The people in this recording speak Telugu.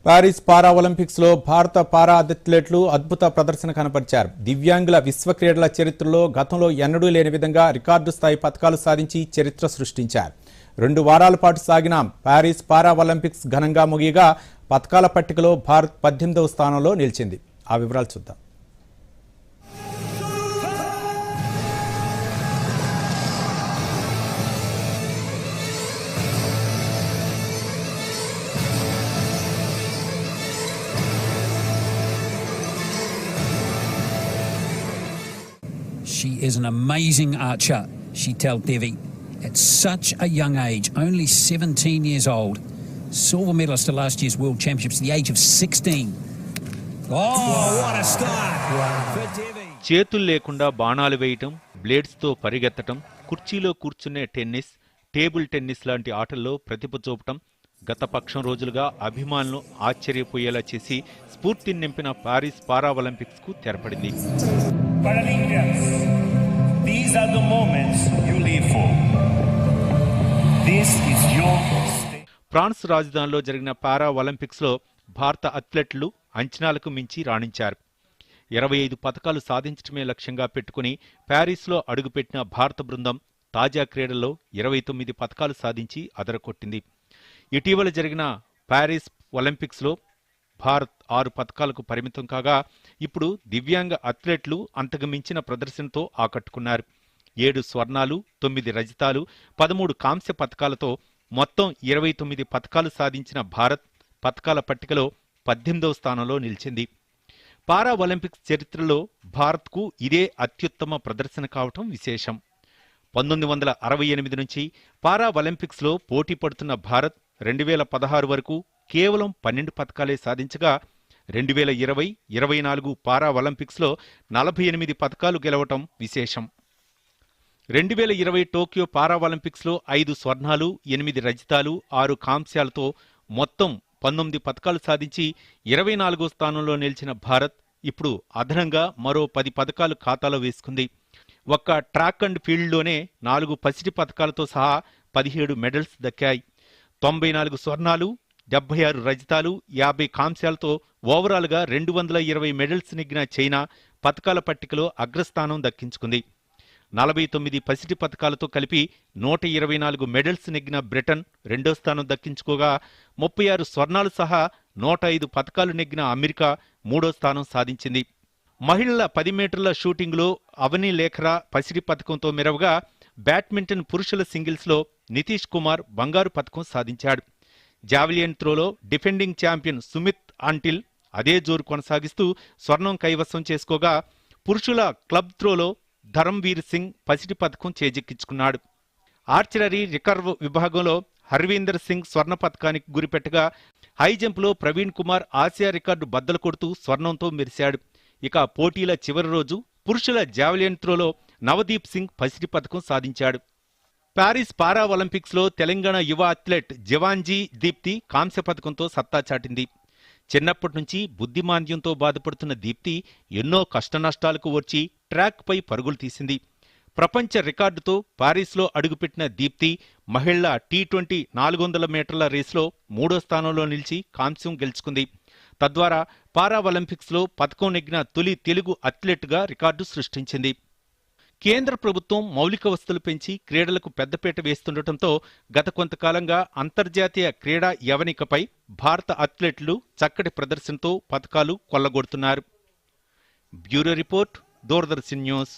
పారిస్ పారా ఒలింపిక్స్ లో భారత పారా అథ్లెట్లు అద్భుత ప్రదర్శన కనబరిచారు. దివ్యాంగుల విశ్వ క్రీడల చరిత్రలో గతంలో ఎన్నడూ లేని విధంగా రికార్డు స్థాయి పతకాలు సాధించి చరిత్ర సృష్టించారు. 2 వారాల పాటు సాగిన పారిస్ పారా ఒలింపిక్స్ ఘనంగా ముగియగా పతకాల పట్టికలో భారత్ 18వ స్థానంలో నిలిచింది. ఆ వివరాలు చూద్దాం. She is an amazing archer, she tells Devi. At such a young age, only 17 years old. Silver medalist at last year's World Championships at the age of 16. What a start for Devi. చేతులు లేకుండా బాణాలు వేయటం, బ్లేడ్స్తో పరిగెత్తటం, కుర్చీలో కూర్చునే టెన్నిస్, టేబుల్ టెన్నిస్ లాంటి ఆటల్లో ప్రతిభ చూపటం గత పక్షం రోజులుగా అభిమానులు ఆశ్చర్యపోయేలా చేసి స్ఫూర్తిని నింపిన పారిస్ పారా ఒలింపిక్స్ కు తెరపడింది. These are the moments you live for. This is your state. France రాజధానిలో జరిగిన పారా ఒలింపిక్స్ లో భారత అథ్లెట్లు అంచనాలకు మించి రాణించారు. 25 పతకాలు సాధించడమే లక్ష్యంగా పెట్టుకుని ప్యారిస్లో అడుగుపెట్టిన భారత బృందం తాజా క్రీడల్లో 29 పతకాలు సాధించి అదరకొట్టింది. ఇటీవల జరిగిన పారిస్ ఒలింపిక్స్ లో భారత్ 6 పతకాలకు పరిమితం కాగా ఇప్పుడు దివ్యాంగ అథ్లెట్లు అంతకు మించిన ప్రదర్శనతో ఆకట్టుకున్నారు. 7 స్వర్ణాలు, 9 రజతాలు, 13 కాంస్య పతకాలతో మొత్తం 29 పతకాలు సాధించిన భారత్ పతకాల పట్టికలో 18వ స్థానంలో నిలిచింది. పారా ఒలింపిక్స్ చరిత్రలో భారత్కు ఇదే అత్యుత్తమ ప్రదర్శన కావటం విశేషం. 1968 నుంచి పారా ఒలింపిక్స్లో పోటీ పడుతున్న భారత్ 2016 వరకు కేవలం 12 పతకాలే సాధించగా 2020, 24 పారా ఒలింపిక్స్లో 48 పతకాలు గెలవటం విశేషం. 2020 టోక్యో పారా ఒలింపిక్స్లో 5 స్వర్ణాలు, 8 రజతాలు, 6 కాంస్యాలతో మొత్తం 19 పతకాలు సాధించి 24వ స్థానంలో నిలిచిన భారత్ ఇప్పుడు అదనంగా మరో 10 పతకాలు ఖాతాలో వేసుకుంది. ఒక్క ట్రాక్ అండ్ ఫీల్డ్లోనే 4 పసిడి పతకాలతో సహా 17 మెడల్స్ దక్కాయి. 94 స్వర్ణాలు, 76 రజతాలు, 50 కాంస్యాలతో ఓవరాల్గా 220 మెడల్స్ నెగ్గిన చైనా పతకాల పట్టికలో అగ్రస్థానం దక్కించుకుంది. 49 పసిడి పతకాలతో కలిపి 124 మెడల్స్ నెగ్గిన బ్రిటన్ రెండో స్థానం దక్కించుకోగా 36 స్వర్ణాలు సహా 105 పతకాలు నెగ్గిన అమెరికా మూడో స్థానం సాధించింది. మహిళల 10 మీటర్ల షూటింగ్లో అవని లేఖరా పసిడి పతకంతో మెరవగా బ్యాడ్మింటన్ పురుషుల సింగిల్స్లో నితీష్ కుమార్ బంగారు పతకం సాధించాడు. జావెలిన్ త్రోలో డిఫెండింగ్ ఛాంపియన్ సుమిత్ అంటిల్ అదే జోరు కొనసాగిస్తూ స్వర్ణం కైవసం చేసుకోగా పురుషుల క్లబ్ త్రోలో ధరంవీర్ సింగ్ పసిడి పతకం చేజెక్కించుకున్నాడు. ఆర్చరీ రికర్వ్ విభాగంలో హర్వీందర్ సింగ్ స్వర్ణ పతకానికి గురిపెట్టగా హై జంప్లో ప్రవీణ్ కుమార్ ఆసియా రికార్డు బద్దలు కొడుతూ స్వర్ణంతో మెరిశాడు. ఇక పోటీల చివరి రోజు పురుషుల జావెలిన్ త్రోలో నవదీప్ సింగ్ పసిడి పతకం సాధించాడు. పారిస్ పారా ఒలింపిక్స్లో తెలంగాణ యువ అథ్లెట్ జవాన్జీ దీప్తి కాంస్య పతకంతో సత్తా చాటింది. చిన్నప్పటి నుంచి బుద్ధిమాంద్యంతో బాధపడుతున్న దీప్తి ఎన్నో కష్టనష్టాలకు వచ్చి ట్రాక్పై పరుగులు తీసింది. ప్రపంచ రికార్డుతో పారిస్లో అడుగుపెట్టిన దీప్తి మహిళల T20 400 మీటర్ల రేసులో 3వ స్థానంలో నిలిచి కాంస్యం గెలుచుకుంది. తద్వారా పారా ఒలింపిక్స్లో పతకం నెగ్గిన తొలి తెలుగు అథ్లెట్గా రికార్డు సృష్టించింది. కేంద్ర ప్రభుత్వం మౌలిక వసతులు పెంచి క్రీడలకు పెద్దపీట వేస్తుండటంతో గత కొంతకాలంగా అంతర్జాతీయ క్రీడా యవనికపై భారత అథ్లెట్లు చక్కటి ప్రదర్శనతో పతకాలు కొల్లగొడుతున్నారు. Bureau report, Doordarshan news.